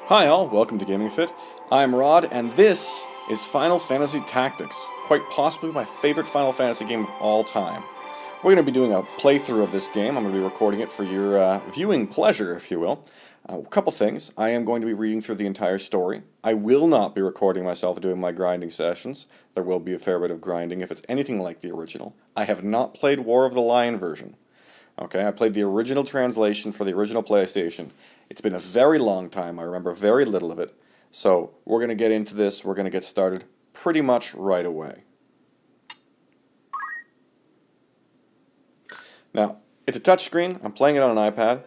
Hi all, welcome to Gaming Fit. I'm Rod, and this is Final Fantasy Tactics, quite possibly my favorite Final Fantasy game of all time. We're going to be doing a playthrough of this game. I'm going to be recording it for your viewing pleasure, if you will. A couple things. I am going to be reading through the entire story. I will not be recording myself doing my grinding sessions. There will be a fair bit of grinding if it's anything like the original. I have not played War of the Lion version. Okay, I played the original translation for the original PlayStation. It's been a very long time. I remember very little of it. So we're going to get into this. We're going to get started pretty much right away. Now, it's a touchscreen. I'm playing it on an iPad.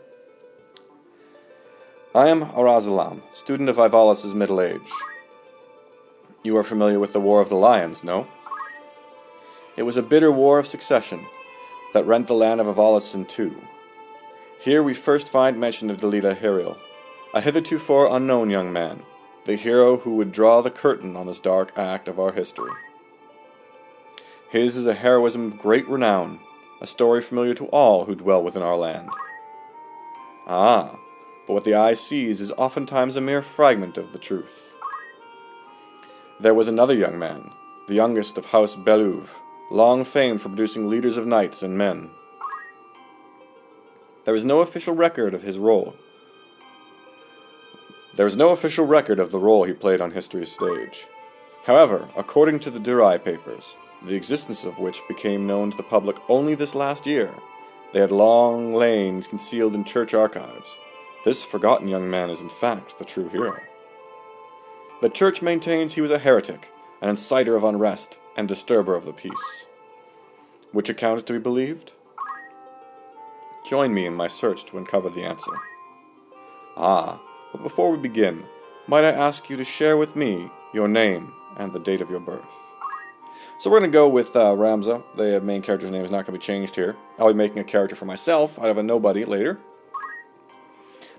I am Arazalam, student of Ivalis' middle age. You are familiar with the War of the Lions, no? It was a bitter war of succession that rent the land of Ivalis in two. Here we first find mention of Delita Hiriel, a hitherto unknown young man, the hero who would draw the curtain on this dark act of our history. His is a heroism of great renown, a story familiar to all who dwell within our land. Ah, but what the eye sees is oftentimes a mere fragment of the truth. There was another young man, the youngest of House Beluv, long famed for producing leaders of knights and men. There is no official record of his role. There is no official record of the role he played on history's stage. However, according to the Durai papers, the existence of which became known to the public only this last year, they had long lain concealed in church archives. This forgotten young man is in fact the true hero. The church maintains he was a heretic, an inciter of unrest, and disturber of the peace. Which account is to be believed? Join me in my search to uncover the answer. Ah, but before we begin, might I ask you to share with me your name and the date of your birth? So we're going to go with Ramza. The main character's name is not going to be changed here. I'll be making a character for myself out of a nobody later.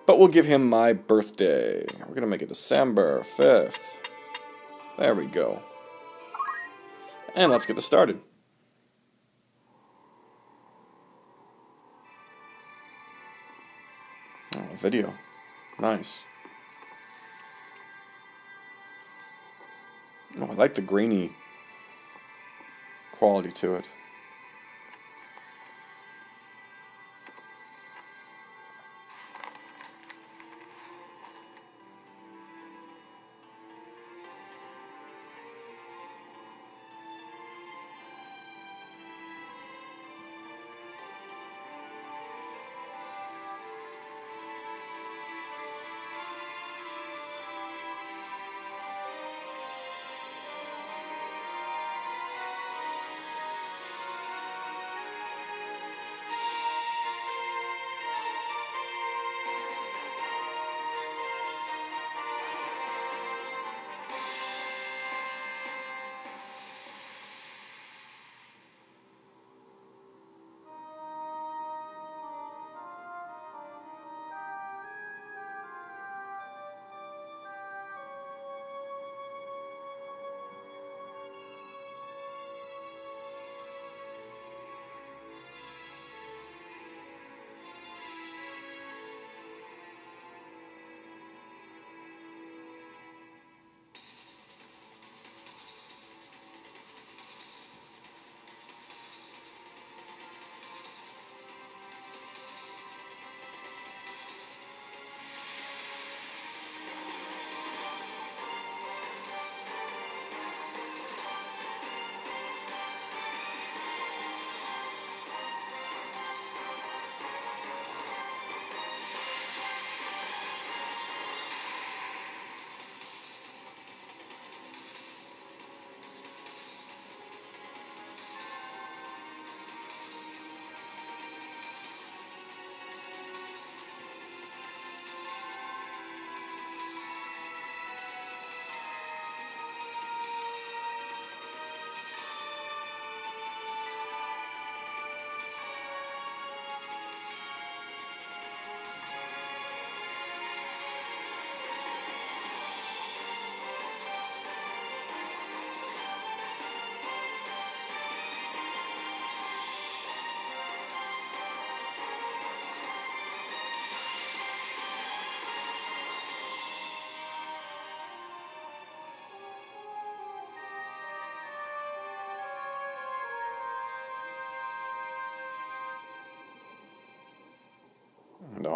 But we'll give him my birthday. We're going to make it December 5th. There we go. And let's get this started. Oh, video. Nice. Oh, I like the grainy quality to it.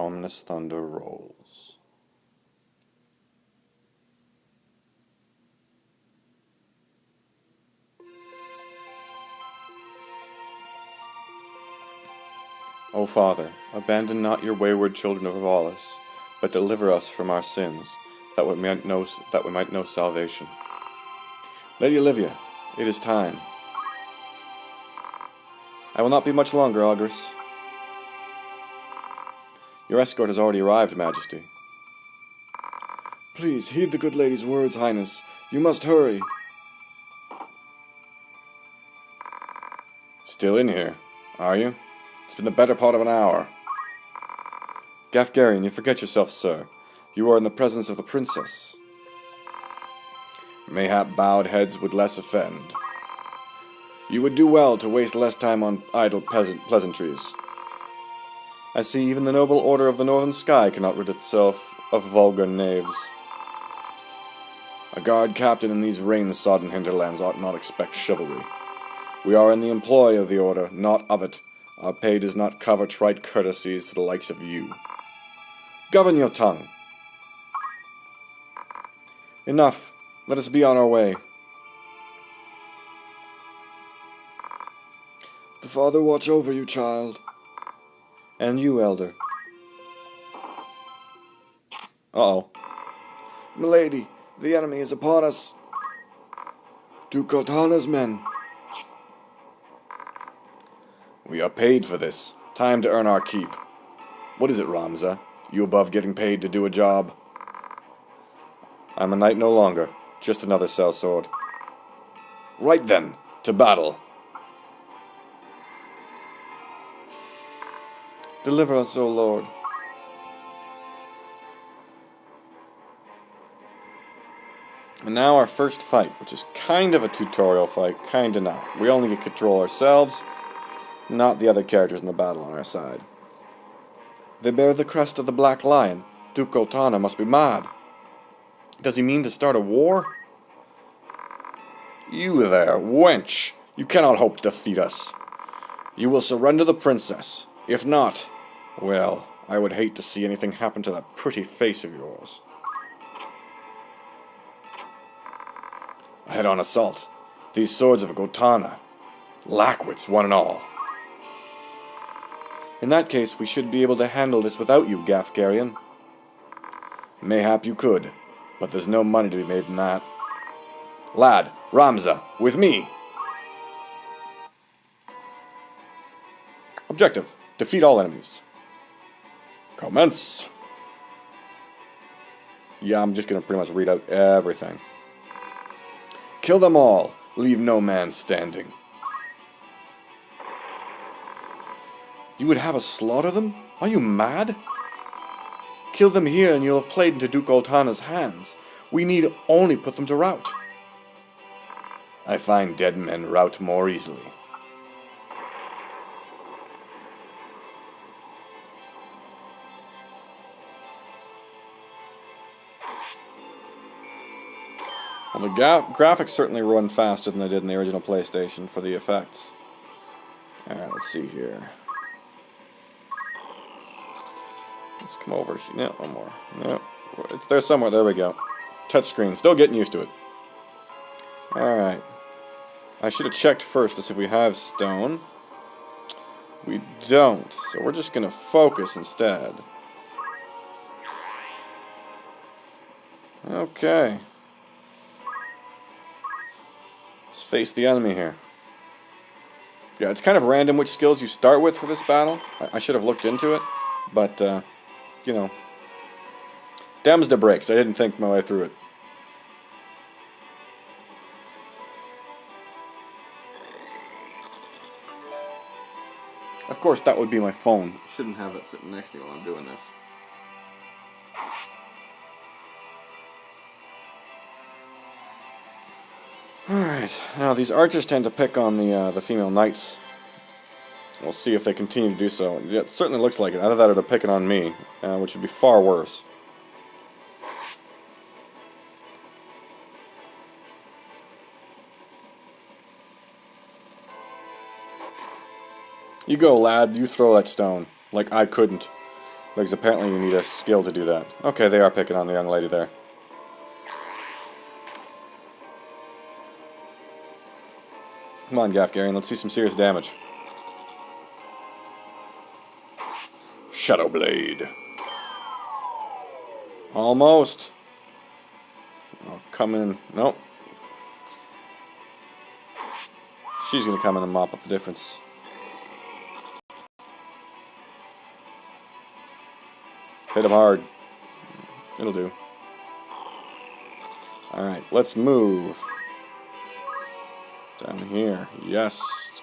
ominous thunder rolls. O Father, abandon not your wayward children of lawless, but deliver us from our sins, that we might know salvation. Lady Olivia, it is time. I will not be much longer, Ogress. Your escort has already arrived, Majesty. Please, heed the good lady's words, Highness. You must hurry. Still in here, are you? It's been the better part of an hour. Gafgarian, you forget yourself, sir. You are in the presence of the princess. Mayhap bowed heads would less offend. You would do well to waste less time on idle pleasantries. I see even the noble order of the northern sky cannot rid itself of vulgar knaves. A guard captain in these rain-sodden hinterlands ought not expect chivalry. We are in the employ of the order, not of it. Our pay does not cover trite courtesies to the likes of you. Govern your tongue. Enough. Let us be on our way. The Father watch over you, child. And you, Elder. Uh-oh. Milady, the enemy is upon us. Duke Cortana's men. We are paid for this. Time to earn our keep. What is it, Ramza? You above getting paid to do a job? I'm a knight no longer. Just another sellsword. Right then, to battle. Deliver us, O Lord. And now our first fight, which is kind of a tutorial fight, kinda not. We only get control ourselves, not the other characters in the battle on our side. They bear the crest of the Black Lion. Duke Cortana must be mad. Does he mean to start a war? You there, wench! You cannot hope to defeat us. You will surrender the princess. If not, well, I would hate to see anything happen to that pretty face of yours. A head-on assault. These swords of Cortana. Lackwits, one and all. In that case, we should be able to handle this without you, Gafgarian. Mayhap you could, but there's no money to be made in that. Lad, Ramza, with me! Objective, defeat all enemies. Commence! Yeah, I'm just gonna pretty much read out everything. Kill them all, leave no man standing. You would have us slaughter them? Are you mad? Kill them here and you'll have played into Duke Cortana's hands. We need only put them to rout. I find dead men rout more easily. Well, the graphics certainly run faster than they did in the original PlayStation for the effects. Alright, let's see here. Let's come over here. No, one more. No, it's there somewhere. There we go. Touchscreen. Still getting used to it. Alright. I should have checked first to see if we have stone. We don't, so we're just going to focus instead. Okay. Let's face the enemy here. Yeah, it's kind of random which skills you start with for this battle. I should have looked into it, but, you know. Dems the breaks. I didn't think my way through it. Of course, that would be my phone. Shouldn't have it sitting next to me while I'm doing this. Alright, now these archers tend to pick on the female knights. We'll see if they continue to do so. Yeah, it certainly looks like it. Either that or they're picking on me, which would be far worse. You go, lad. You throw that stone. Like I couldn't. Because apparently you need a skill to do that. Okay, they are picking on the young lady there. Come on, Gafgarian, let's see some serious damage. Shadow Blade. Almost. Oh, come in. Nope. She's gonna come in and mop up the difference. Hit him hard. It'll do. Alright, let's move. Down here. Yes. It's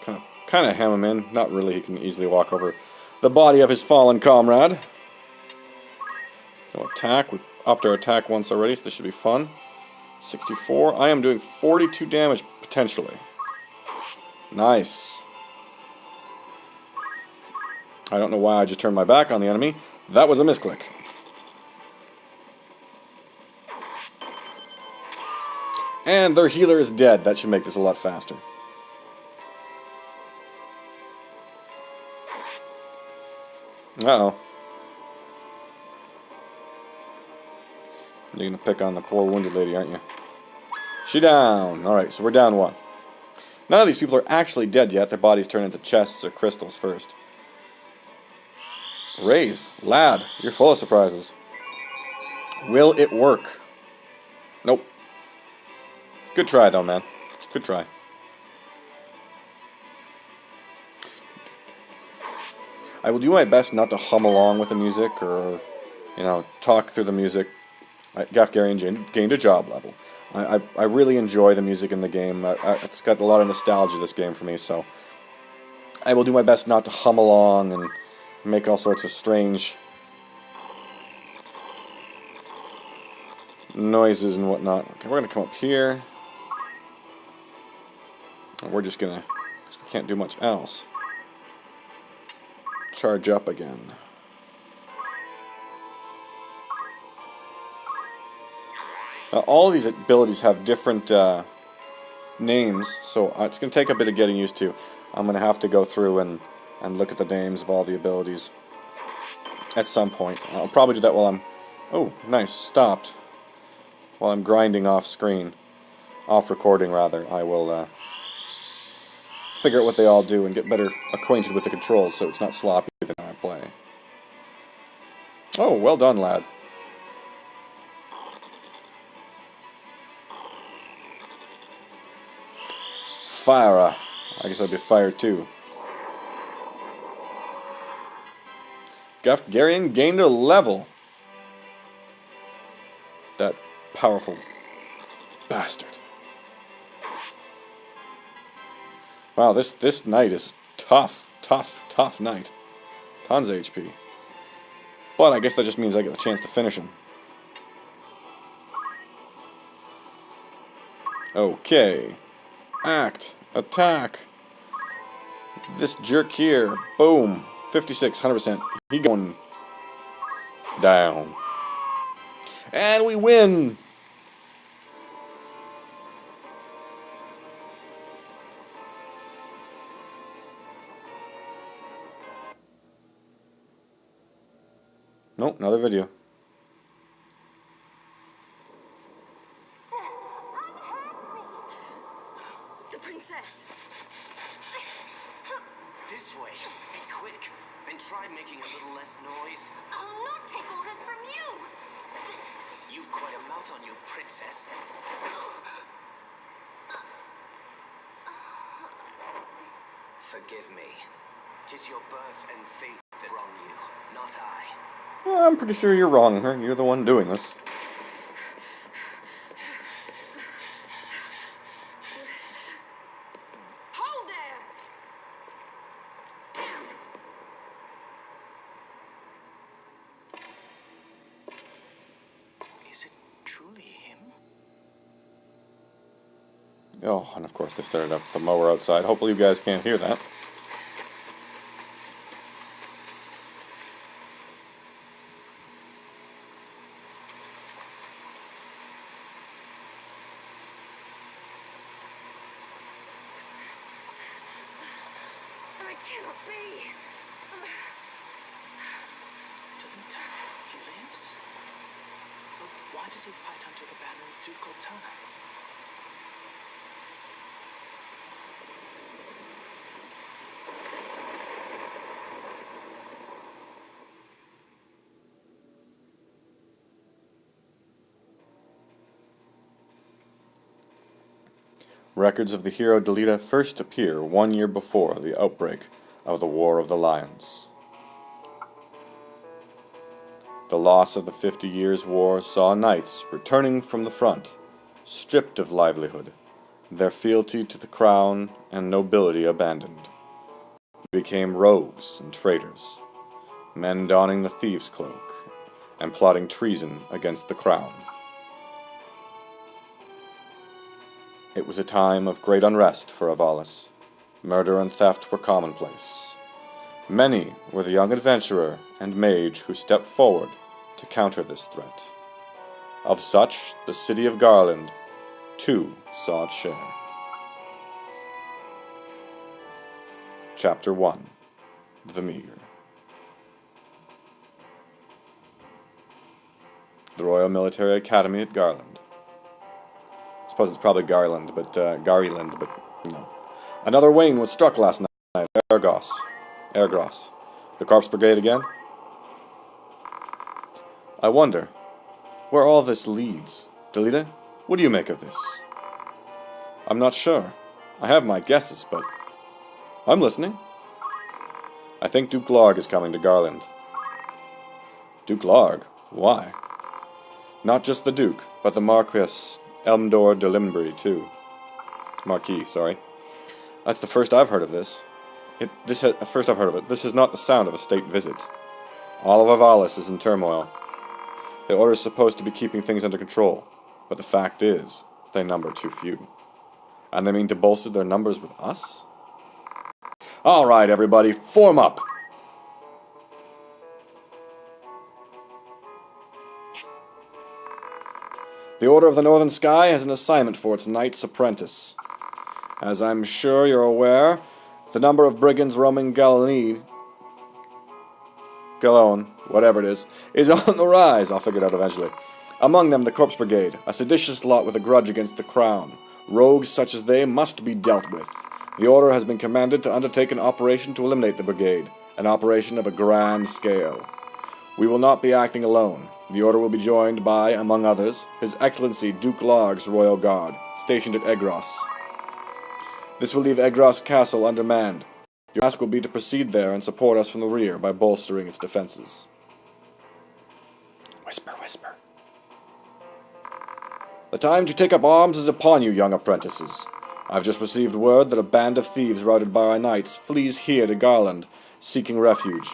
kind of hem him in. Not really. He can easily walk over the body of his fallen comrade. No attack. We've upped our attack once already, so this should be fun. 64. I am doing 42 damage, potentially. Nice. I don't know why I just turned my back on the enemy. That was a misclick. And their healer is dead. That should make this a lot faster. Uh-oh. You're gonna pick on the poor wounded lady, aren't you? She down. Alright, so we're down one. None of these people are actually dead yet. Their bodies turn into chests or crystals first. Raise. Lad, you're full of surprises. Will it work? Nope. Good try, though, man. Good try. I will do my best not to hum along with the music or, you know, talk through the music. Gafgarian gained a job level. I really enjoy the music in the game. It's got a lot of nostalgia, this game, for me, so I will do my best not to hum along and make all sorts of strange noises and whatnot. Okay, we're going to come up here. And we're just going to, we can't do much else. Charge up again. All of these abilities have different names, so it's going to take a bit of getting used to. I'm going to have to go through and look at the names of all the abilities at some point. I'll probably do that while I'm... Oh, nice, stopped. While I'm grinding off screen. Off recording, rather. I will figure out what they all do and get better acquainted with the controls so it's not sloppy when I play. Oh, well done, lad. Fire. I guess I'd be fired too. Gafgarian gained a level. That powerful bastard. Wow, this knight is tough knight. Tons of HP. But I guess that just means I get the chance to finish him. Okay. Act. Attack. This jerk here. Boom. 56, 100%. He going down. And we win! Nope, another video. The princess. This way. Be quick. And try making a little less noise. I'll not take orders from you. You've quite a mouth on you, princess. Forgive me. 'Tis your birth and faith that wrong you, not I. Well, I'm pretty sure you're wrong. You're the one doing this. Hold there. Damn. Is it truly him? Oh, and of course they started up the mower outside. Hopefully you guys can't hear that. I cannot be. To He lives? But why does he fight under the banner of ducal time? Records of the hero Delita first appear 1 year before the outbreak of the War of the Lions. The loss of the 50 Years' War saw knights returning from the front, stripped of livelihood, their fealty to the crown and nobility abandoned. They became rogues and traitors, men donning the thieves' cloak and plotting treason against the crown. It was a time of great unrest for Avalis. Murder and theft were commonplace. Many were the young adventurer and mage who stepped forward to counter this threat. Of such, the city of Garland, too, saw its share. Chapter 1. The Meagre. The Royal Military Academy at Garland. I suppose it's probably Garland, but no. Another Wayne was struck last night. Ergos. The Corpse Brigade again? I wonder where all this leads. Delita, what do you make of this? I'm not sure. I have my guesses, but I'm listening. I think Duke Larg is coming to Garland. Duke Larg? Why? Not just the Duke, but the Marquis Elmdor de Limbri, too. Marquis, sorry. That's the first I've heard of this. This is not the sound of a state visit. All of Avalis is in turmoil. The Order is supposed to be keeping things under control, but the fact is, they number too few. And they mean to bolster their numbers with us? All right, everybody, form up! The Order of the Northern Sky has an assignment for its Knights Apprentice. As I'm sure you're aware, the number of brigands roaming Gallon, whatever it is on the rise. I'll figure it out eventually. Among them, the Corpse Brigade, a seditious lot with a grudge against the Crown. Rogues such as they must be dealt with. The Order has been commanded to undertake an operation to eliminate the Brigade, an operation of a grand scale. We will not be acting alone. The Order will be joined by, among others, His Excellency Duke Larg's Royal Guard, stationed at Egros. This will leave Egros Castle undermanned. Your task will be to proceed there and support us from the rear by bolstering its defenses. Whisper, whisper. The time to take up arms is upon you, young apprentices. I've just received word that a band of thieves routed by our knights flees here to Garland, seeking refuge.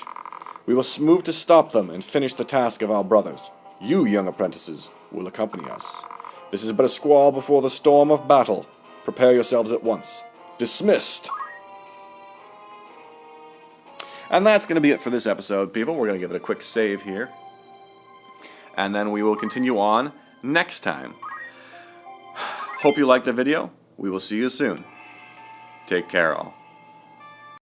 We will move to stop them and finish the task of our brothers. You, young apprentices, will accompany us. This is but a squall before the storm of battle. Prepare yourselves at once. Dismissed! And that's going to be it for this episode, people. We're going to give it a quick save here. And then we will continue on next time. Hope you liked the video. We will see you soon. Take care, all.